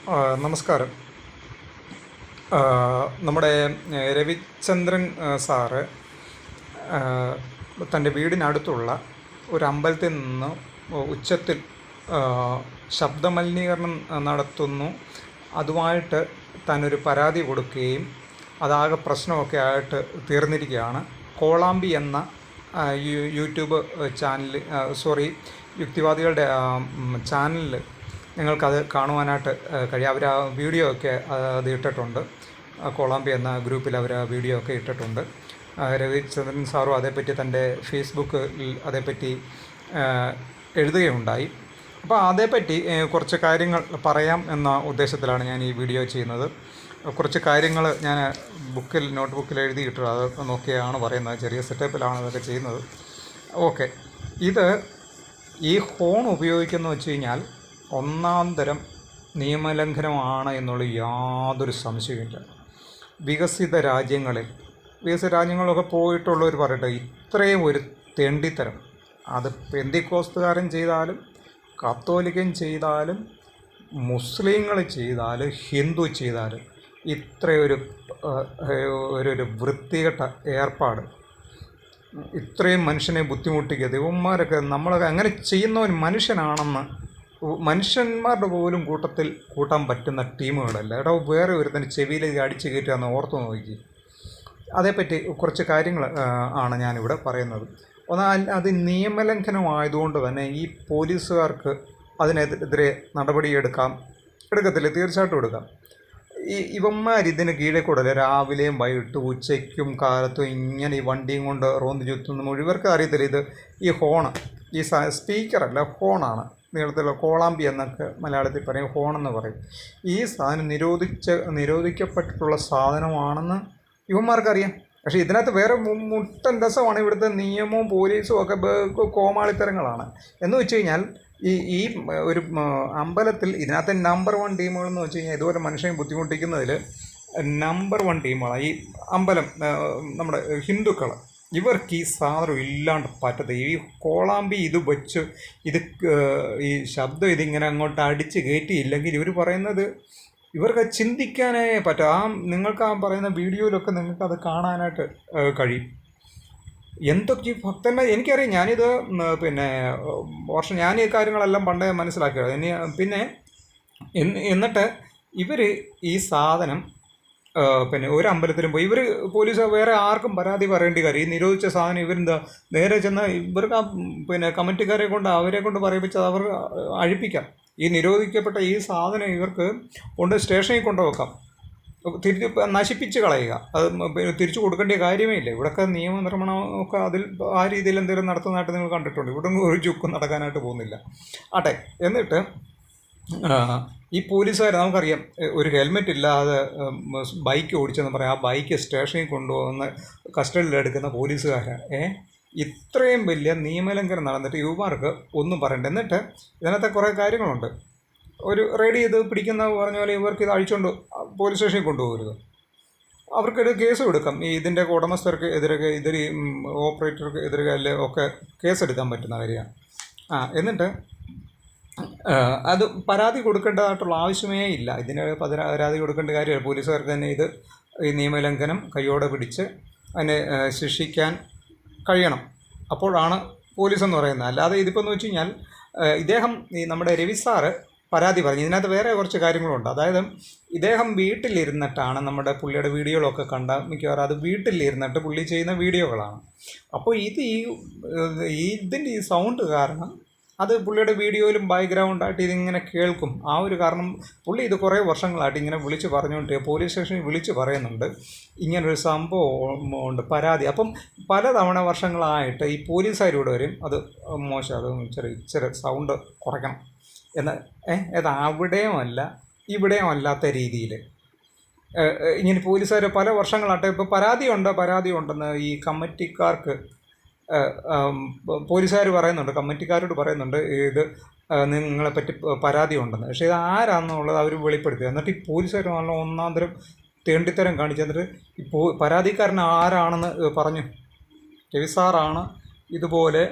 നമസ്കാരം. നമ്മുടെ രവിചന്ദ്രൻ സാറ് തൻ്റെ വീടിനടുത്തുള്ള ഒരു അമ്പലത്തിൽ നിന്ന് ഉച്ചത്തിൽ ശബ്ദമലിനീകരണം നടത്തുന്നു. അതുമായിട്ട് താനൊരു പരാതി കൊടുക്കുകയും അതാകെ പ്രശ്നമൊക്കെ ആയിട്ട് തീർന്നിരിക്കുകയാണ്. കോളാമ്പി എന്ന യൂട്യൂബ് ചാനൽ, യുക്തിവാദികളുടെ ചാനലിൽ നിങ്ങൾക്കത് കാണുവാനായിട്ട് കഴിയും. അവർ ആ വീഡിയോ ഒക്കെ അത് ഇട്ടിട്ടുണ്ട്. കോളാമ്പി എന്ന ഗ്രൂപ്പിൽ അവർ ആ വീഡിയോ ഒക്കെ ഇട്ടിട്ടുണ്ട്. രവിചന്ദ്രൻ സാറും അതേപ്പറ്റി തൻ്റെ ഫേസ്ബുക്കിൽ അതേപ്പറ്റി എഴുതുകയുണ്ടായി. അപ്പോൾ അതേപ്പറ്റി കുറച്ച് കാര്യങ്ങൾ പറയാം എന്ന ഉദ്ദേശത്തിലാണ് ഞാൻ ഈ വീഡിയോ ചെയ്യുന്നത്. കുറച്ച് കാര്യങ്ങൾ ഞാൻ നോട്ട്ബുക്കിൽ എഴുതിയിട്ടുണ്ട്. അത് നോക്കിയാണ് പറയുന്നത്. ചെറിയ സെറ്റപ്പിലാണ് അതൊക്കെ ചെയ്യുന്നത്. ഓക്കെ, ഈ ഹോൺ ഉപയോഗിക്കുന്നത് വെച്ച് കഴിഞ്ഞാൽ ഒന്നാം തരം നിയമലംഘനമാണ് എന്നുള്ള യാതൊരു സംശയമില്ല. വികസിത രാജ്യങ്ങളിലൊക്കെ പോയിട്ടുള്ളവർ പറയട്ടെ, ഇത്രയും ഒരു തെണ്ടിത്തരം അത് പെന്തിക്കോസ്തുകാരൻ ചെയ്താലും കത്തോലിക്കൻ ചെയ്താലും മുസ്ലിങ്ങൾ ചെയ്താലും ഹിന്ദു ചെയ്താലും ഇത്രയൊരു വൃത്തികെട്ട ഏർപ്പാട്, ഇത്രയും മനുഷ്യനെ ബുദ്ധിമുട്ടിക്കുക ഇവന്മാരൊക്കെ നമ്മളൊക്കെ അങ്ങനെ ചെയ്യുന്നവൻ മനുഷ്യന്മാരുടെ പോലും കൂട്ടത്തിൽ കൂട്ടാൻ പറ്റുന്ന ടീമുകളല്ല. വേറെ ഒരുത്തന്നെ ചെവിയിലേക്ക് അടിച്ച് കയറ്റുകയെന്ന് ഓർത്തു നോക്കി. അതേപ്പറ്റി കുറച്ച് കാര്യങ്ങൾ ആണ് ഞാനിവിടെ പറയുന്നത്. അത് നിയമലംഘനമായതുകൊണ്ട് തന്നെ ഈ പോലീസുകാർക്ക് അതിനെതിരെ നടപടി എടുക്കത്തില്ല, തീർച്ചയായിട്ടും എടുക്കാം. ഇവന്മാരിതിന് കീഴെ കൂടല്ലേ രാവിലെയും വൈകിട്ടും ഉച്ചയ്ക്കും കാലത്തും ഇങ്ങനെ ഈ വണ്ടിയും കൊണ്ട് റോന്ത് ചുറ്റുന്ന ഇവർക്ക് അറിയത്തില്ല. ഈ ഹോണ്, ഈ സ്പീക്കറല്ല, ഹോണാണ്. നീളത്തിലുള്ള കോളാമ്പി എന്നൊക്കെ മലയാളത്തിൽ പറയും, ഹോണെന്ന് പറയും. ഈ സാധനം നിരോധിക്കപ്പെട്ടിട്ടുള്ള സാധനമാണെന്ന് ഇവന്മാർക്കറിയാം. പക്ഷേ ഇതിനകത്ത് വേറെ മുട്ടൻ രസമാണ്. ഇവിടുത്തെ നിയമവും പോലീസും ഒക്കെ കോമാളിത്തരങ്ങളാണ്. എന്ന് വെച്ച് കഴിഞ്ഞാൽ ഈ ഒരു അമ്പലത്തിൽ ഇതിനകത്ത് നമ്പർ 1 ടീമുകളെന്ന് വെച്ച് കഴിഞ്ഞാൽ ഇതുപോലെ മനുഷ്യനെ ബുദ്ധിമുട്ടിക്കുന്നതിൽ നമ്പർ 1 ടീമുകളാണ് ഈ അമ്പലം. നമ്മുടെ ഹിന്ദുക്കൾ, ഇവർക്ക് ഈ സാധനം ഇല്ലാണ്ട് പറ്റത്തില്ല. ഈ കോളാമ്പി ഈ ശബ്ദം ഇതിങ്ങനെ അങ്ങോട്ട് അടിച്ച് കയറ്റിയില്ലെങ്കിൽ ഇവർ പറയുന്നത് ഇവർക്ക് ചിന്തിക്കാനേ പറ്റും. നിങ്ങൾക്ക് ആ പറയുന്ന വീഡിയോയിലൊക്കെ നിങ്ങൾക്കത് കാണാനായിട്ട് കഴിയും. എന്തൊക്കെ ഭക്തന്മാർ എനിക്കറിയാം. ഞാനിത് ഞാൻ ഈ കാര്യങ്ങളെല്ലാം പണ്ടേ മനസ്സിലാക്കിയത്. എന്നിട്ട് ഇവർ ഈ സാധനം ഒരു അമ്പലത്തിലും പോയി പോലീസ് വേറെ ആർക്കും പരാതി പറയേണ്ടി കാര്യം. ഈ നിരോധിച്ച സാധനം ഇവരെന്താ നേരെ ചെന്ന് ഇവർക്ക് കമ്മിറ്റിക്കാരെ കൊണ്ട് അവരെ കൊണ്ട് പറയിപ്പിച്ചത് അവർ അഴിപ്പിക്കാം. ഈ നിരോധിക്കപ്പെട്ട ഈ സാധനം ഇവർക്ക് സ്റ്റേഷനിൽ കൊണ്ടുവെക്കാം, നശിപ്പിച്ച് കളയുക. അത് തിരിച്ചു കൊടുക്കേണ്ട കാര്യമേ ഇല്ല. ഇവിടെയൊക്കെ നിയമനിർമ്മാണമൊക്കെ ആ രീതിയിൽ എന്തെങ്കിലും നടത്തുന്നതായിട്ട് നിങ്ങൾ കണ്ടിട്ടുണ്ട്. ഇവിടെ ഒരു ചുക്കും നടക്കാനായിട്ട് പോകുന്നില്ല. ആട്ടെ, എന്നിട്ട് ഈ പോലീസുകാർ നമുക്കറിയാം, ഒരു ഹെൽമെറ്റ് ഇല്ലാതെ ബൈക്ക് ഓടിച്ചെന്ന് പറയാം. ആ ബൈക്ക് സ്റ്റേഷനിൽ കൊണ്ടുപോകുന്ന കസ്റ്റഡിയിലെടുക്കുന്ന പോലീസുകാരാണ്. ഇത്രയും വലിയ നിയമലംഘനം നടന്നിട്ട് യുവമാർക്ക് ഒന്നും പറയണ്ട. എന്നിട്ട് ഇതിനകത്തെ കുറേ കാര്യങ്ങളുണ്ട്. ഒരു റെയ്ഡ് ചെയ്ത് പിടിക്കുന്ന പറഞ്ഞ പോലെ ഇവർക്ക് ഇത് അഴിച്ചുകൊണ്ട് പോലീസ് സ്റ്റേഷനിൽ കൊണ്ടുപോകരുത്. അവർക്കൊരു കേസ് എടുക്കാം. ഇതിൻ്റെ ഉടമസ്ഥർക്ക് എതിരെ ഓപ്പറേറ്റർക്ക് എതിരെ ഒക്കെ കേസെടുക്കാൻ പറ്റുന്ന കാര്യമാണ്. എന്നിട്ട് അത് പരാതി കൊടുക്കേണ്ടതായിട്ടുള്ള ആവശ്യമേ ഇല്ല. ഇതിന് പരാതി കൊടുക്കേണ്ട കാര്യമില്ല. പോലീസുകാർക്ക് തന്നെ ഈ നിയമലംഘനം കയ്യോടെ പിടിച്ച് അതിനെ ശിക്ഷിക്കാൻ കഴിയണം. അപ്പോഴാണ് പോലീസെന്ന് പറയുന്നത്. അല്ലാതെ ഇതിപ്പോൾ എന്ന് വെച്ച് കഴിഞ്ഞാൽ നമ്മുടെ രവി സാറ് പരാതി പറഞ്ഞു. ഇതിനകത്ത് വേറെ കുറച്ച് കാര്യങ്ങളുണ്ട്. അതായത് ഇദ്ദേഹം വീട്ടിലിരുന്നിട്ടാണ് നമ്മുടെ പുള്ളിയുടെ വീഡിയോകളൊക്കെ മിക്കവാറും അത് വീട്ടിലിരുന്നിട്ട് പുള്ളി ചെയ്യുന്ന വീഡിയോകളാണ്. അപ്പോൾ ഇതിൻ്റെ ഈ സൗണ്ട് കാരണം അത് പുള്ളിയുടെ വീഡിയോയിലും ബാക്ക്ഗ്രൗണ്ടായിട്ട് ഇതിങ്ങനെ കേൾക്കും. ആ ഒരു കാരണം പുള്ളി ഇത് കുറേ വർഷങ്ങളായിട്ട് ഇങ്ങനെ വിളിച്ച് പറഞ്ഞുകൊണ്ട് പോലീസ് സ്റ്റേഷനിൽ വിളിച്ച് പറയുന്നുണ്ട് ഇങ്ങനൊരു സംഭവം ഉണ്ട്, പരാതി. അപ്പം പലതവണ വർഷങ്ങളായിട്ട് ഈ പോലീസുകാരിവിടെ വരും, അത് മോശം, അത് ഇച്ചിരി സൗണ്ട് കുറയ്ക്കണം അത് അവിടെയും അല്ല ഇവിടെയും അല്ലാത്ത രീതിയിൽ ഇങ്ങനെ പോലീസുകാർ പല വർഷങ്ങളായിട്ട് ഇപ്പോൾ പരാതി ഉണ്ടെന്ന് ഈ കമ്മിറ്റിക്കാർക്ക് പോലീസുകാർ പറയുന്നുണ്ട്, കമ്മിറ്റിക്കാരോട് പറയുന്നുണ്ട് ഇത് നിങ്ങളെപ്പറ്റി പരാതി ഉണ്ടെന്ന്. പക്ഷേ ഇത് ആരാണെന്നുള്ളത് അവർ വെളിപ്പെടുത്തി. എന്നിട്ട് ഈ പോലീസുകാർ നല്ല ഒന്നാം തരം തേണ്ടിത്തരം കാണിച്ചു. എന്നിട്ട് പരാതിക്കാരൻ ആരാണെന്ന് പറഞ്ഞു. രവി സാറാണ് ഇതുപോലെ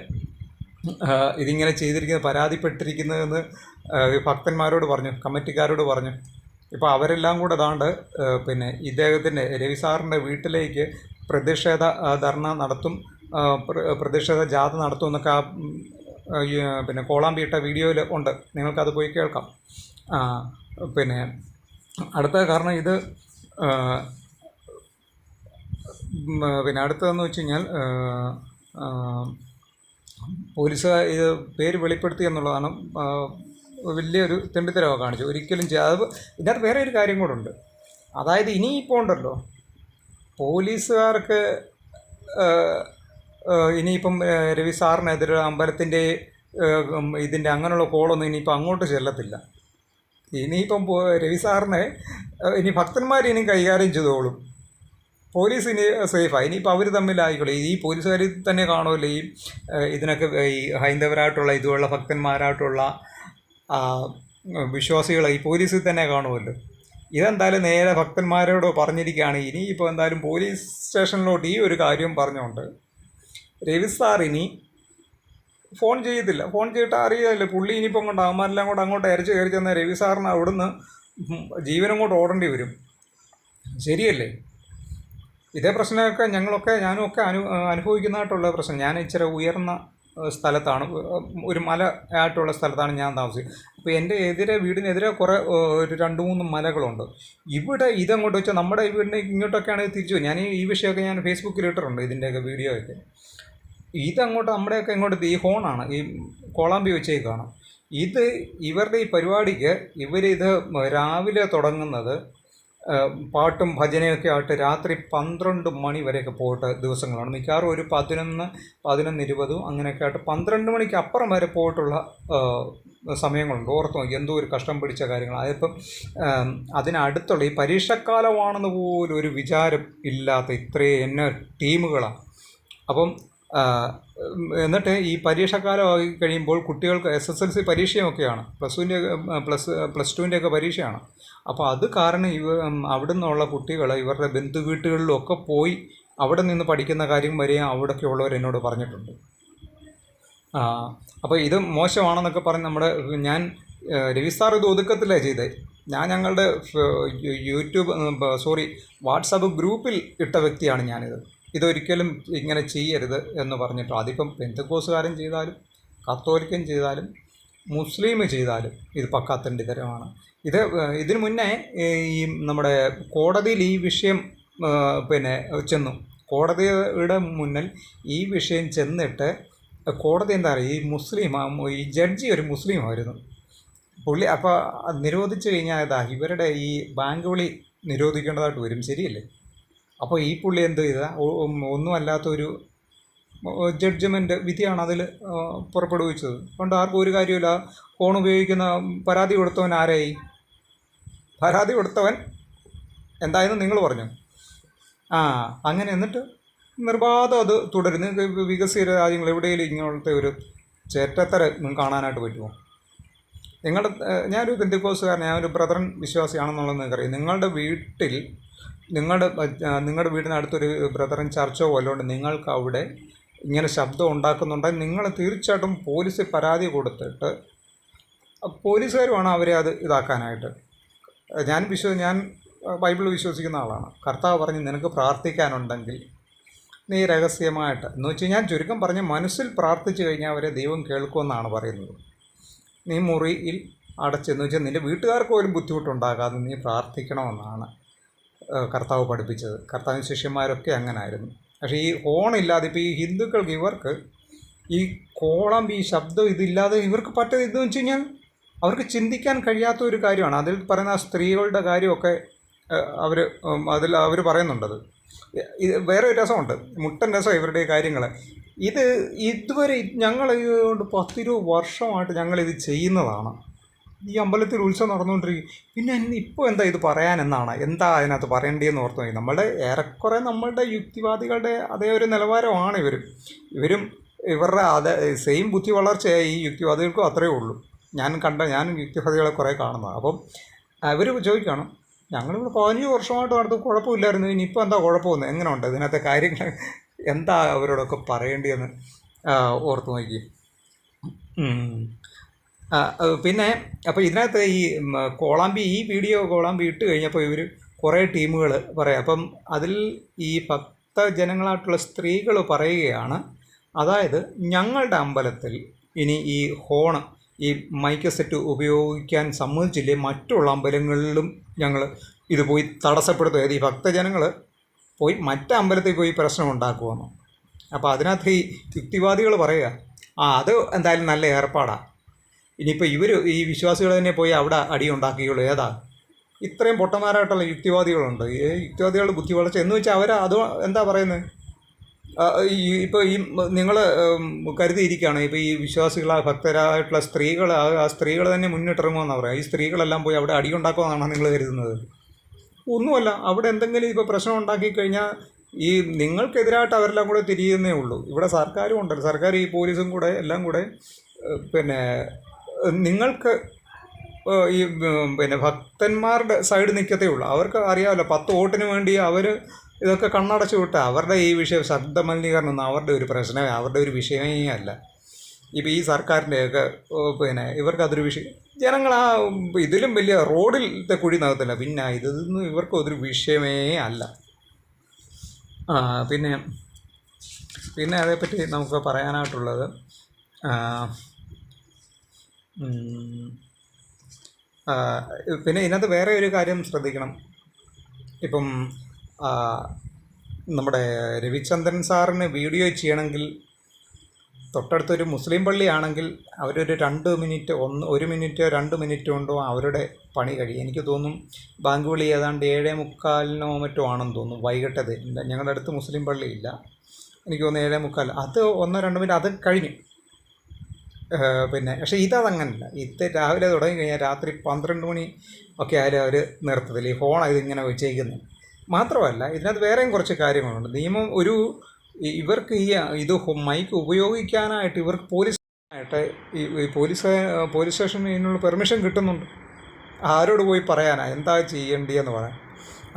ഇതിങ്ങനെ ചെയ്തിരിക്കുന്നത്, പരാതിപ്പെട്ടിരിക്കുന്നതെന്ന് ഭക്തന്മാരോട് പറഞ്ഞു, കമ്മിറ്റിക്കാരോട് പറഞ്ഞു. ഇപ്പോൾ അവരെല്ലാം കൂടെ ദാണ്ട് പിന്നെ ഇദ്ദേഹത്തിൻ്റെ രവി സാറിൻ്റെ വീട്ടിലേക്ക് പ്രതിഷേധ ധർണ നടത്തും, പ്രതിഷേധ ജാഥ നടത്തും എന്നൊക്കെ പിന്നെ കോളാമ്പി ഇട്ട വീഡിയോയിൽ ഉണ്ട്, നിങ്ങൾക്കത് പോയി കേൾക്കാം. പിന്നെ അടുത്ത കാരണം ഇത് പിന്നെ അടുത്തതെന്ന് വെച്ച് കഴിഞ്ഞാൽ പോലീസ് ഇത് പേര് വെളിപ്പെടുത്തി എന്നുള്ളതാണ് വലിയൊരു തെണ്ടിത്തരവൊക്കെ കാണിച്ചു. ഒരിക്കലും അത് ഇതിനകത്ത് വേറെ ഒരു കാര്യം കൂടെ ഉണ്ട്. അതായത് ഇനിയിപ്പോൾ ഉണ്ടല്ലോ പോലീസുകാർക്ക് ഇനിയിപ്പം രവി സാറിനെതിരെ അമ്പലത്തിൻ്റെ ഇതിൻ്റെ അങ്ങനെയുള്ള കോളൊന്നും ഇനിയിപ്പോൾ അങ്ങോട്ട് ചെല്ലത്തില്ല. ഇനിയിപ്പം രവി സാറിനെ ഇനി ഭക്തന്മാർ ഇനി കൈകാര്യം ചെയ്തോളും. പോലീസ് ഇനി സേഫാണ്. ഇനിയിപ്പോൾ അവർ തമ്മിലായിക്കോളൂ. ഈ പോലീസുകാർ തന്നെ കാണുമല്ലോ ഈ ഇതിനൊക്കെ ഈ ഹൈന്ദവരായിട്ടുള്ള ഇതുള്ള ഭക്തന്മാരായിട്ടുള്ള വിശ്വാസികൾ ഈ പോലീസിൽ തന്നെ കാണുമല്ലോ. ഇതെന്തായാലും നേരെ ഭക്തന്മാരോട് പറഞ്ഞിരിക്കുകയാണ്. ഇനിയിപ്പോൾ എന്തായാലും പോലീസ് സ്റ്റേഷനിലോട്ട് ഈ ഒരു കാര്യം പറഞ്ഞുകൊണ്ട് രവി സാർ ഇനി ഫോൺ ചെയ്യത്തില്ല. ഫോൺ ചെയ്തിട്ട് അറിയാമല്ലോ പുള്ളി ഇനിയിപ്പം കൊണ്ട് അവന്മാരെല്ലാം കൂടെ അങ്ങോട്ട് അരച്ച് കയറി ചെന്നാൽ രവി സാറിന് അവിടുന്ന് ജീവനും കൊണ്ട് ഓടേണ്ടി വരും. ശരിയല്ലേ? ഇതേ പ്രശ്നമൊക്കെ ഞാനും ഒക്കെ അനുഭവിക്കുന്നതായിട്ടുള്ള പ്രശ്നം. ഞാൻ ഇച്ചിരി ഉയർന്ന സ്ഥലത്താണ്, ഒരു മല ആയിട്ടുള്ള സ്ഥലത്താണ് ഞാൻ താമസിക്കുന്നത്. അപ്പോൾ എൻ്റെ വീടിനെതിരെ കുറേ ഒരു 2-3 മലകളുണ്ട്. ഇവിടെ ഇതങ്ങോട്ട് വെച്ചാൽ നമ്മുടെ ഈ വീടിന് ഇങ്ങോട്ടൊക്കെയാണ് തിരിച്ചു. ഞാൻ ഈ വിഷയമൊക്കെ ഞാൻ ഫേസ്ബുക്കിൽ ഇട്ടിട്ടുണ്ട്, ഇതിൻ്റെയൊക്കെ വീഡിയോ ഒക്കെ. ഇതങ്ങോട്ട് നമ്മുടെയൊക്കെ ഇങ്ങോട്ട് ഈ ഹോണാണ്, ഈ കോളാമ്പി വെച്ചേക്കാണ്. ഇവരുടെ ഈ പരിപാടിക്ക് ഇവരിത് രാവിലെ തുടങ്ങുന്നത് പാട്ടും ഭജനയൊക്കെ ആയിട്ട് രാത്രി 12 മണി വരെയൊക്കെ പോയിട്ട് ദിവസങ്ങളാണ്. മിക്കവാറും ഒരു 11-20 അങ്ങനെയൊക്കെ ആയിട്ട് 12 മണിക്ക് അപ്പുറം വരെ പോയിട്ടുള്ള സമയങ്ങളുണ്ട്. ഓർത്ത് നോക്കി എന്തോ ഒരു കഷ്ടം പിടിച്ച കാര്യങ്ങൾ. അതിപ്പം അതിനടുത്തുള്ള ഈ പരീക്ഷക്കാലമാണെന്ന് പോലും ഒരു വിചാരം ഇല്ലാത്ത ഇത്രയും ടീമുകളാണ്. അപ്പം എന്നിട്ട് ഈ പരീക്ഷക്കാലമായി കഴിയുമ്പോൾ കുട്ടികൾക്ക് SSLC പരീക്ഷയൊക്കെയാണ്, പ്ലസ് ടുവിൻ്റെയൊക്കെ പരീക്ഷയാണ്. അപ്പോൾ അത് കാരണം അവിടെ നിന്നുള്ള കുട്ടികൾ ഇവരുടെ ബന്ധു വീട്ടുകളിലൊക്കെ പോയി അവിടെ നിന്ന് പഠിക്കുന്ന കാര്യം വരെ അവിടെയൊക്കെ ഉള്ളവർ എന്നോട് പറഞ്ഞിട്ടുണ്ട്. അപ്പോൾ ഇത് മോശമാണെന്നൊക്കെ പറഞ്ഞ് ഞാൻ രവി സാർ ഇത് ഒതുക്കത്തിലാണ് ചെയ്തത്. ഞാൻ ഞങ്ങളുടെ വാട്സാപ്പ് ഗ്രൂപ്പിൽ ഇട്ട വ്യക്തിയാണ് ഞാനിത്. ഇതൊരിക്കലും ഇങ്ങനെ ചെയ്യരുത് എന്ന് പറഞ്ഞിട്ടോ. അതിപ്പം പെന്തക്കോസുകാരൻ ചെയ്താലും കത്തോലിക്കൻ ചെയ്താലും മുസ്ലിം ചെയ്താലും ഇത് പക്കാ തെണ്ടിത്തരമാണ്. ഇതിനു മുന്നേ ഈ നമ്മുടെ കോടതിയിൽ ഈ വിഷയം ചെന്നു. കോടതിയുടെ മുന്നിൽ ഈ വിഷയം ചെന്നിട്ട് കോടതി എന്താ പറയുക, ഈ ജഡ്ജി ഒരു മുസ്ലിമായിരുന്നു പുള്ളി. അപ്പോൾ നിരോധിച്ചു കഴിഞ്ഞാൽ ഇവരുടെ ഈ ബാങ്ക് വിളി നിരോധിക്കേണ്ടതായിട്ട് വരും. ശരിയല്ലേ? അപ്പോൾ ഈ പുള്ളി എന്ത് ചെയ്താൽ ഒന്നുമല്ലാത്തൊരു ജഡ്ജ്മെൻറ്റ് വിധിയാണ് അതിൽ പുറപ്പെടുവിച്ചത്. അതുകൊണ്ട് ആർക്കും ഒരു കാര്യമില്ല. ഫോൺ ഉപയോഗിക്കുന്ന പരാതി കൊടുത്തവൻ ആരായി? പരാതി കൊടുത്തവൻ എന്തായെന്ന് നിങ്ങൾ പറഞ്ഞു. അങ്ങനെ എന്നിട്ട് നിർബാധം അത് തുടരും. നിങ്ങൾക്ക് വികസിത രാജ്യങ്ങൾ എവിടെയെങ്കിലും ഇങ്ങനത്തെ ഒരു ചേറ്റത്തരം കാണാനായിട്ട് പറ്റുമോ? ഞാനൊരു പെന്തക്കോസ്തുകാരൻ, ഞാനൊരു ബ്രദറൻ വിശ്വാസിയാണെന്നുള്ളത് നിങ്ങൾക്കറിയാം. നിങ്ങളുടെ വീടിനടുത്തൊരു ബ്രദറൻ ചർച്ചോ വല്ലതുകൊണ്ട് നിങ്ങൾക്ക് അവിടെ ഇങ്ങനെ ശബ്ദം ഉണ്ടാക്കുന്നുണ്ടെങ്കിൽ നിങ്ങൾ തീർച്ചയായിട്ടും പോലീസിൽ പരാതി കൊടുത്തിട്ട് പോലീസുകാർ വേണം അവരെ അത് ഇതാക്കാനായിട്ട്. ഞാൻ ബൈബിൾ വിശ്വസിക്കുന്ന ആളാണ്. കർത്താവ് പറഞ്ഞ് നിനക്ക് പ്രാർത്ഥിക്കാനുണ്ടെങ്കിൽ നീ രഹസ്യമായിട്ട് എന്ന് വെച്ച് കഴിഞ്ഞാൽ ചുരുക്കം പറഞ്ഞ് മനസ്സിൽ പ്രാർത്ഥിച്ചു കഴിഞ്ഞാൽ അവരെ ദൈവം കേൾക്കുമെന്നാണ് പറയുന്നത്. നീ മുറിയിൽ അടച്ചെന്ന് വെച്ചാൽ നിൻ്റെ വീട്ടുകാർക്ക് പോലും ബുദ്ധിമുട്ടുണ്ടാകാതെ നീ പ്രാർത്ഥിക്കണമെന്നാണ് കർത്താവ് പഠിപ്പിച്ചത്. കർത്താവിന് ശിഷ്യന്മാരൊക്കെ അങ്ങനായിരുന്നു. പക്ഷേ ഈ ഹോണില്ലാതെ ഇപ്പോൾ ഈ ഹിന്ദുക്കൾക്ക് ഇവർക്ക് ഈ കോളാമ്പി ഈ ശബ്ദം ഇതില്ലാതെ ഇവർക്ക് പറ്റത് ഇതെന്ന് വെച്ച് കഴിഞ്ഞാൽ അവർക്ക് ചിന്തിക്കാൻ കഴിയാത്ത ഒരു കാര്യമാണ്. അതിൽ പറയുന്ന സ്ത്രീകളുടെ കാര്യമൊക്കെ അവർ പറയുന്നുണ്ടത്. വേറെ ഒരു രസമുണ്ട്, മുട്ടൻ രസം ഇവരുടെ കാര്യങ്ങൾ. ഇതുവരെ ഞങ്ങൾ ഇതുകൊണ്ട് 10-20 വർഷമായിട്ട് ഞങ്ങളിത് ചെയ്യുന്നതാണ്. ഈ അമ്പലത്തിൽ ഉത്സവം നടന്നുകൊണ്ടിരിക്കും. പിന്നെ ഇപ്പോൾ എന്താ ഇത് പറയാനെന്നാണ്, എന്താ അതിനകത്ത് പറയേണ്ടതെന്ന് ഓർത്ത് നോക്കി. ഏറെക്കുറെ നമ്മളുടെ യുക്തിവാദികളുടെ അതേ ഒരു നിലവാരമാണ് ഇവരും ഇവരുടെ സെയിം ബുദ്ധി വളർച്ചയായി ഈ യുക്തിവാദികൾക്കും അത്രയേ ഉള്ളൂ. ഞാനും യുക്തിവാദികളെ കുറേ കാണുന്നതാണ്. അപ്പം അവർ ചോദിക്കണം, ഞങ്ങളിവിടെ 15 വർഷമായിട്ട് നടത്ത് കുഴപ്പമില്ലായിരുന്നു, ഇനിയിപ്പോൾ എന്താ കുഴപ്പമൊന്നും, എങ്ങനെ ഉണ്ട് ഇതിനകത്തെ കാര്യങ്ങൾ, എന്താ അവരോടൊക്കെ പറയേണ്ടതെന്ന് ഓർത്ത് നോക്കി. പിന്നെ അപ്പോൾ ഇതിനകത്ത് ഈ കോളാമ്പി ഈ വീഡിയോ കോളാമ്പി ഇട്ട് കഴിഞ്ഞപ്പോൾ ഇവർ കുറേ ടീമുകൾ പറയാം. അപ്പം അതിൽ ഈ ഭക്തജനങ്ങളായിട്ടുള്ള സ്ത്രീകൾ പറയുകയാണ്, അതായത് ഞങ്ങളുടെ അമ്പലത്തിൽ ഇനി ഈ ഹോണ് ഈ മൈക്ക് സെറ്റ് ഉപയോഗിക്കാൻ സമ്മതിച്ചില്ലേ മറ്റുള്ള അമ്പലങ്ങളിലും ഞങ്ങൾ ഇത് പോയി തടസ്സപ്പെടുത്തുക. ഈ ഭക്തജനങ്ങൾ പോയി മറ്റമ്പലത്തിൽ പോയി പ്രശ്നം ഉണ്ടാക്കുമെന്ന്. അപ്പോൾ അതിനകത്ത് ഈ യുക്തിവാദികൾ പറയുക, അത് എന്തായാലും നല്ല ഏർപ്പാടാണ്. ഇനിയിപ്പോൾ ഇവർ ഈ വിശ്വാസികൾ തന്നെ പോയി അവിടെ അടി ഉണ്ടാക്കിയുള്ളൂ. ഏതാ ഇത്രയും പൊട്ടന്മാരായിട്ടുള്ള യുക്തിവാദികളുണ്ട്. ഈ യുക്തിവാദികളുടെ ബുദ്ധി വളർച്ച എന്ന് വെച്ചാൽ അവർ അത് എന്താ പറയുന്നത്, ഇപ്പോൾ ഈ നിങ്ങൾ കരുതിയിരിക്കുകയാണ് ഇപ്പോൾ ഈ വിശ്വാസികളായ ഭക്തരായിട്ടുള്ള സ്ത്രീകൾ ആ സ്ത്രീകൾ തന്നെ മുന്നിട്ടിറങ്ങുമെന്നാണ് പറയുക. ഈ സ്ത്രീകളെല്ലാം പോയി അവിടെ അടിയുണ്ടാക്കുമെന്നാണ് നിങ്ങൾ കരുതുന്നത്? ഒന്നുമല്ല. അവിടെ എന്തെങ്കിലും ഇപ്പോൾ പ്രശ്നം ഉണ്ടാക്കി കഴിഞ്ഞാൽ ഈ നിങ്ങൾക്കെതിരായിട്ട് അവരെല്ലാം കൂടെ തിരിയുന്നേ ഉള്ളൂ. ഇവിടെ സർക്കാരും ഉണ്ടല്ലോ, സർക്കാർ ഈ പോലീസും കൂടെ എല്ലാം കൂടെ പിന്നെ നിങ്ങൾക്ക് ഈ പിന്നെ ഭക്തന്മാരുടെ സൈഡ് നിൽക്കത്തേ ഉള്ളൂ. അവർക്ക് അറിയാമല്ലോ 10 വോട്ടിന് വേണ്ടി അവർ ഇതൊക്കെ കണ്ണടച്ചു വിട്ട അവരുടെ ഈ വിഷയം ശബ്ദ മലിനീകരണം ഒന്നും അവരുടെ ഒരു പ്രശ്നമേ അവരുടെ ഒരു വിഷയമേ അല്ല. ഇപ്പോൾ ഈ സർക്കാരിൻ്റെയൊക്കെ പിന്നെ ഇവർക്കതൊരു വിഷയം. ജനങ്ങൾ ആ ഇതിലും വലിയ റോഡിലത്തെ കുഴി നകത്തില്ല, പിന്നെ ഇതൊന്നും ഇവർക്കൊരു വിഷയമേ അല്ല. പിന്നെ പിന്നെ അതേപ്പറ്റി നമുക്ക് പറയാനായിട്ടുള്ളത്, പിന്നെ ഇതിനകത്ത് വേറെ ഒരു കാര്യം ശ്രദ്ധിക്കണം. ഇപ്പം നമ്മുടെ രവിചന്ദ്രൻ സാറിന് വീഡിയോ ചെയ്യണമെങ്കിൽ തൊട്ടടുത്തൊരു മുസ്ലിം പള്ളിയാണെങ്കിൽ അവരൊരു 2 മിനിറ്റ് 1 മിനിറ്റ് 2 മിനിറ്റ് കൊണ്ടോ അവരുടെ പണി കഴിയും. എനിക്ക് തോന്നും ബാങ്ക് വിളി ഏതാണ്ട് 7:45 മറ്റോ ആണെന്ന് തോന്നുന്നു, വൈകിട്ടത്. ഞങ്ങളുടെ അടുത്ത് മുസ്ലിം പള്ളിയില്ല, എനിക്ക് തോന്നുന്നു 7:45. അത് 1-2 മിനിറ്റ് അത് കഴിഞ്ഞു. പിന്നെ പക്ഷേ ഇതങ്ങനല്ല. ഇത് രാവിലെ തുടങ്ങി കഴിഞ്ഞാൽ രാത്രി 12 മണി ഒക്കെ ആയാലും അവർ നിർത്തത്തില്ല. ഈ ഫോൺ ഇതിങ്ങനെ വെച്ചേക്കുന്നത് മാത്രമല്ല, ഇതിനകത്ത് വേറെയും കുറച്ച് കാര്യങ്ങളുണ്ട്. നിയമം ഇവർക്ക് ഇത് മൈക്ക് ഉപയോഗിക്കാനായിട്ട് ഇവർക്ക് പോലീസായിട്ട് ഈ പോലീസ് സ്റ്റേഷനിൽ ഇതിനുള്ള പെർമിഷൻ കിട്ടുന്നുണ്ട്. ആരോട് പോയി പറയാനാ എന്താ ചെയ്യേണ്ടിയെന്ന് പറയാൻ.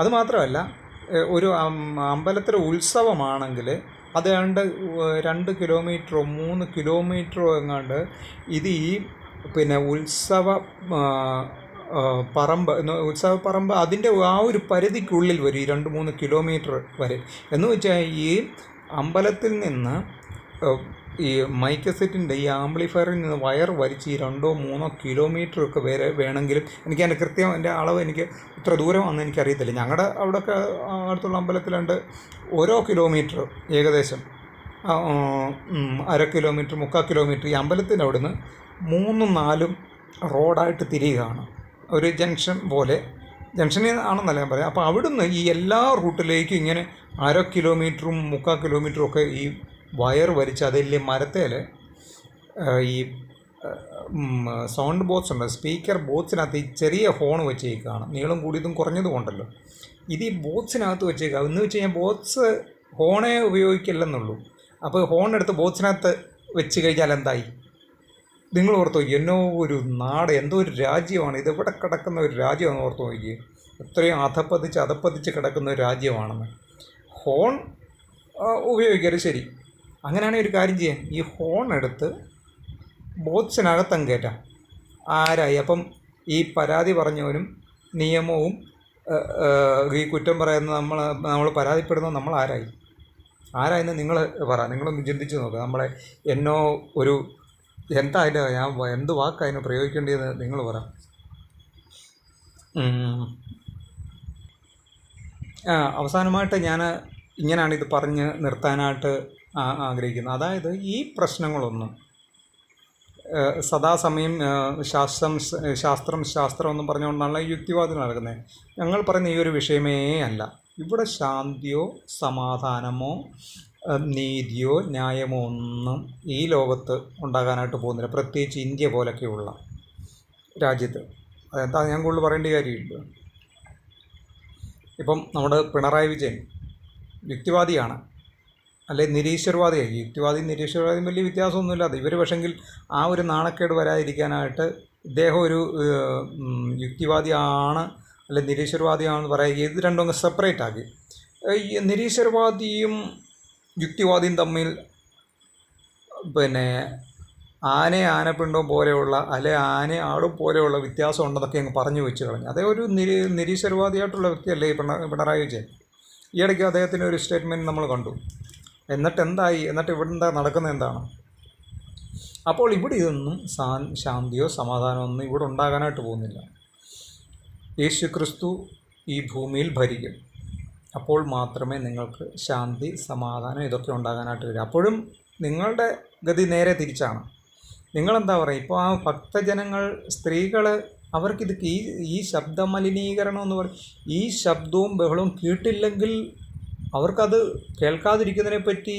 അതുമാത്രമല്ല, ഒരു അമ്പലത്തിലെ ഉത്സവമാണെങ്കിൽ അത് 2 കിലോമീറ്ററോ 3 കിലോമീറ്ററോ എങ്ങാണ്ട് ഇത് ഈ പിന്നെ ഉത്സവപ്പറമ്പ് അതിൻ്റെ ആ ഒരു പരിധിക്കുള്ളിൽ വരും, ഈ 2-3 കിലോമീറ്റർ വരെ. എന്ന് വെച്ചാൽ ഈ അമ്പലത്തിൽ നിന്ന് ഈ മൈക്ക് സെറ്റിൻ്റെ ഈ ആംപ്ലിഫയറിൽ നിന്ന് വയർ വലിച്ച് ഈ 2-3 കിലോമീറ്ററൊക്കെ വരെ വേണമെങ്കിലും, എനിക്ക് അതിൻ്റെ കൃത്യം എൻ്റെ അളവ് എനിക്ക് ഇത്ര ദൂരമാണെന്ന് എനിക്കറിയത്തില്ല. ഞങ്ങളുടെ അവിടെയൊക്കെ അടുത്തുള്ള അമ്പലത്തിലുണ്ട് ഓരോ കിലോമീറ്റർ ഏകദേശം 1/2 കിലോമീറ്റർ 3/4 കിലോമീറ്റർ ഈ അമ്പലത്തിൻ്റെ അവിടുന്ന് 3-4 റോഡായിട്ട് തിരിയുകയാണ്. ഒരു ജംഗ്ഷൻ പോലെ, ജംഗ്ഷനിൽ ആണെന്നല്ല ഞാൻ പറയാം. അപ്പോൾ അവിടുന്ന് ഈ എല്ലാ റൂട്ടിലേക്കും ഇങ്ങനെ 1/2 കിലോമീറ്ററും 3/4 കിലോമീറ്ററും ഒക്കെ ഈ വയർ വലിച്ച് അതിൽ മരത്തേൽ ഈ സൗണ്ട് ബോക്സ് ഉണ്ട്, സ്പീക്കർ ബോക്സിനകത്ത് ഈ ചെറിയ ഫോൺ വെച്ചേക്കാണ്, നീളം കൂടിയതും കുറഞ്ഞതും ഉണ്ടല്ലോ. ഇത് ഈ ബോക്സിനകത്ത് വെച്ചേക്കാം. എന്ന് വെച്ച് കഴിഞ്ഞാൽ ബോക്സ് ഹോണേ ഉപയോഗിക്കില്ലെന്നുള്ളൂ. അപ്പോൾ ഹോണെടുത്ത് ബോക്സിനകത്ത് വെച്ച് കഴിഞ്ഞാൽ എന്തായി? നിങ്ങൾ ഓർത്ത് നോക്കി, എന്നോ ഒരു നാട്, എന്തോ ഒരു രാജ്യമാണ് ഇതെവിടെ കിടക്കുന്ന ഒരു രാജ്യമാണെന്ന് ഓർത്ത് നോക്കി. എത്രയും അധപ്പതിച്ച് കിടക്കുന്ന ഒരു രാജ്യമാണെന്ന്. ഹോൺ ഉപയോഗിക്കരുത്, ശരി. അങ്ങനെയാണെങ്കിൽ ഒരു കാര്യം ചെയ്യാം, ഈ ഹോൺ എടുത്ത് ബോക്സിനകത്തങ്ങ് കയറ്റാം. ആരായി? അപ്പം ഈ പരാതി പറഞ്ഞവനും നിയമവും ഈ കുറ്റം പറയുന്ന നമ്മൾ പരാതിപ്പെടുന്നത് നമ്മൾ ആരായെന്ന് നിങ്ങൾ പറ. നിങ്ങളൊന്ന് ചിന്തിച്ച് നോക്കുക. നമ്മളെ എന്നോ ഒരു എന്തായാലും ഞാൻ എന്ത് വാക്കായിരുന്നു പ്രയോഗിക്കേണ്ടതെന്ന് നിങ്ങൾ പറ. അവസാനമായിട്ട് ഞാൻ ഇങ്ങനെയാണ് ഇത് പറഞ്ഞ് നിർത്താനായിട്ട് ആഗ്രഹിക്കുന്നത്. അതായത് ഈ പ്രശ്നങ്ങളൊന്നും സദാസമയം ശാസ്ത്രം എന്നും പറഞ്ഞുകൊണ്ടാണ് യുക്തിവാദം നടക്കുന്നത്. ഞങ്ങൾ പറയുന്ന ഈ ഒരു വിഷയമേ അല്ല. ഇവിടെ ശാന്തിയോ സമാധാനമോ നീതിയോ ന്യായമോ ഒന്നും ഈ ലോകത്ത് ഉണ്ടാകാനായിട്ട് പോകുന്നില്ല, പ്രത്യേകിച്ച് ഇന്ത്യ പോലൊക്കെയുള്ള രാജ്യത്ത്. അതെന്താ ഞാൻ കൂടുതൽ പറയേണ്ട കാര്യമില്ല. ഇപ്പം നമ്മുടെ പിണറായി വിജയൻ യുക്തിവാദിയാണ്, അല്ലെ നിരീശ്വരവാദിയായി. നിരീശ്വരവാദിയും വലിയ വ്യത്യാസമൊന്നുമില്ലാതെ ഇവർ പക്ഷെങ്കിൽ ആ ഒരു നാണക്കേട് വരാതിരിക്കാനായിട്ട് ഇദ്ദേഹം ഒരു യുക്തിവാദിയാണ് അല്ലെ നിരീശ്വരവാദിയാണെന്ന് പറയുക, ഇത് രണ്ടും അങ്ങ് സെപ്പറേറ്റ് ആക്കി. നിരീശ്വരവാദിയും യുക്തിവാദിയും തമ്മിൽ പിന്നെ ആനയെ ആനപ്പിണ്ടവും പോലെയുള്ള അല്ലെ ആനയെ ആടും പോലെയുള്ള വ്യത്യാസം ഉണ്ടെന്നൊക്കെ അങ്ങ് പറഞ്ഞു വെച്ച് കളഞ്ഞു. അതേ ഒരു നിരീശ്വരവാദിയായിട്ടുള്ള വ്യക്തിയല്ലേ ഈ പിണറായി വിജയൻ. ഈ ഇടയ്ക്ക് അദ്ദേഹത്തിൻ്റെ ഒരു സ്റ്റേറ്റ്മെൻറ്റ് നമ്മൾ കണ്ടു. എന്നിട്ട് എന്തായി? എന്നിട്ട് ഇവിടെ എന്താ നടക്കുന്നത് എന്താണ്? അപ്പോൾ ഇവിടെ ഇതൊന്നും ശാന്തിയോ സമാധാനമോ ഒന്നും ഇവിടെ ഉണ്ടാകാനായിട്ട് പോകുന്നില്ല. യേശു ക്രിസ്തു ഈ ഭൂമിയിൽ ഭരിക്കും. അപ്പോൾ മാത്രമേ നിങ്ങൾക്ക് ശാന്തി സമാധാനം ഇതൊക്കെ ഉണ്ടാകാനായിട്ട് വരും. അപ്പോഴും നിങ്ങളുടെ ഗതി നേരെ തിരിച്ചാണ്. നിങ്ങളെന്താ പറയുക? ഇപ്പോൾ ആ ഭക്തജനങ്ങൾ, സ്ത്രീകൾ, അവർക്കിത് ഈ ശബ്ദമലിനീകരണം എന്ന് പറയും, ഈ ശബ്ദവും ബഹളവും കേട്ടില്ലെങ്കിൽ അവർക്കത് കേൾക്കാതിരിക്കുന്നതിനെപ്പറ്റി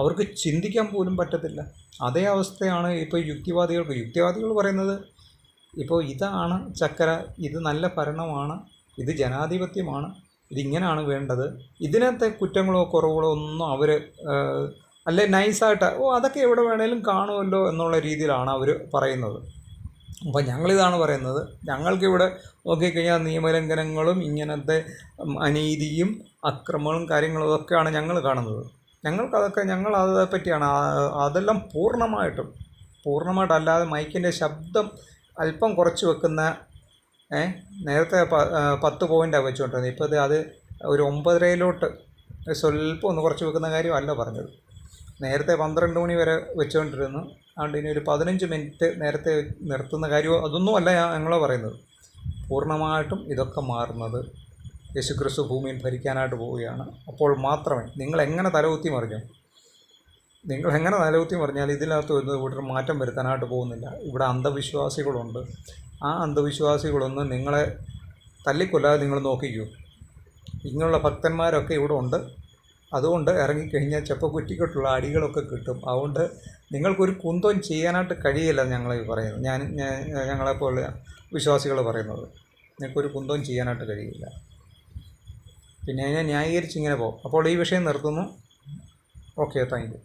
അവർക്ക് ചിന്തിക്കാൻ പോലും പറ്റത്തില്ല. അതേ അവസ്ഥയാണ് ഇപ്പോൾ യുക്തിവാദികൾ പറയുന്നത്. ഇപ്പോൾ ഇതാണ് ചക്കര, ഇത് നല്ല ഭരണമാണ്, ഇത് ജനാധിപത്യമാണ്, ഇതിങ്ങനെയാണ് വേണ്ടത്, ഇതിനകത്തെ കുറ്റങ്ങളോ കുറവുകളോ ഒന്നും അവർ അല്ലെ നൈസായിട്ട് അതൊക്കെ എവിടെ വേണേലും കാണുമല്ലോ എന്നുള്ള രീതിയിലാണ് അവർ പറയുന്നത്. അപ്പോൾ ഞങ്ങളിതാണ് പറയുന്നത്, ഞങ്ങൾക്കിവിടെ നോക്കിക്കഴിഞ്ഞാൽ നിയമലംഘനങ്ങളും ഇങ്ങനത്തെ അനീതിയും അക്രമങ്ങളും കാര്യങ്ങളും ഒക്കെയാണ് ഞങ്ങൾ കാണുന്നത്. ഞങ്ങൾ അതേപ്പറ്റിയാണ് അതെല്ലാം പൂർണ്ണമായിട്ടല്ലാതെ മൈക്കിൻ്റെ ശബ്ദം അല്പം കുറച്ച് വെക്കുന്ന, നേരത്തെ 10 പോയിൻ്റാണ് വെച്ചുകൊണ്ടിരുന്നത്, ഇപ്പോൾ അത് ഒരു 9.5 സ്വല്പം ഒന്ന് കുറച്ച് വെക്കുന്ന കാര്യമല്ല പറഞ്ഞത്. നേരത്തെ 12 മണി വരെ വെച്ചുകൊണ്ടിരുന്നു. അതുകൊണ്ട് ഇനി ഒരു 15 മിനിറ്റ് നേരത്തെ നിർത്തുന്ന കാര്യമോ അതൊന്നും അല്ല ഞങ്ങൾ പറയുന്നത്. പൂർണ്ണമായിട്ടും ഇതൊക്കെ മാറുന്നത് യേശുക്രിസ്തു ഭൂമിയിൽ ഭരിക്കാനായിട്ട് പോവുകയാണ്. അപ്പോൾ മാത്രമേ നിങ്ങളെങ്ങനെ തലകുത്തി മറിഞ്ഞാൽ ഇതിനകത്ത് ഒരു മാറ്റം വരുത്താനായിട്ട് പോകുന്നില്ല. ഇവിടെ അന്ധവിശ്വാസികളുണ്ട്. ആ അന്ധവിശ്വാസികളൊന്നും നിങ്ങളെ തല്ലിക്കൊല്ലാതെ നിങ്ങൾ നോക്കിക്കൂ. ഇങ്ങനെയുള്ള ഭക്തന്മാരൊക്കെ ഇവിടെ ഉണ്ട്. അതുകൊണ്ട് ഇറങ്ങിക്കഴിഞ്ഞാൽ ചെപ്പക്കുറ്റിക്കൊട്ടുള്ള അടികളൊക്കെ കിട്ടും. അതുകൊണ്ട് നിങ്ങൾക്കൊരു കുന്തവും ചെയ്യാനായിട്ട് കഴിയില്ല. ഞങ്ങൾ പറയുന്നത്, ഞങ്ങളെപ്പോലെ വിശ്വാസികൾ പറയുന്നത്, നിങ്ങൾക്കൊരു കുന്തവും ചെയ്യാനായിട്ട് കഴിയില്ല. പിന്നെ അതിനെ ന്യായീകരിച്ചിങ്ങനെ പോകും. അപ്പോൾ ഈ വിഷയം നിർത്തുന്നു. Okay, thank you.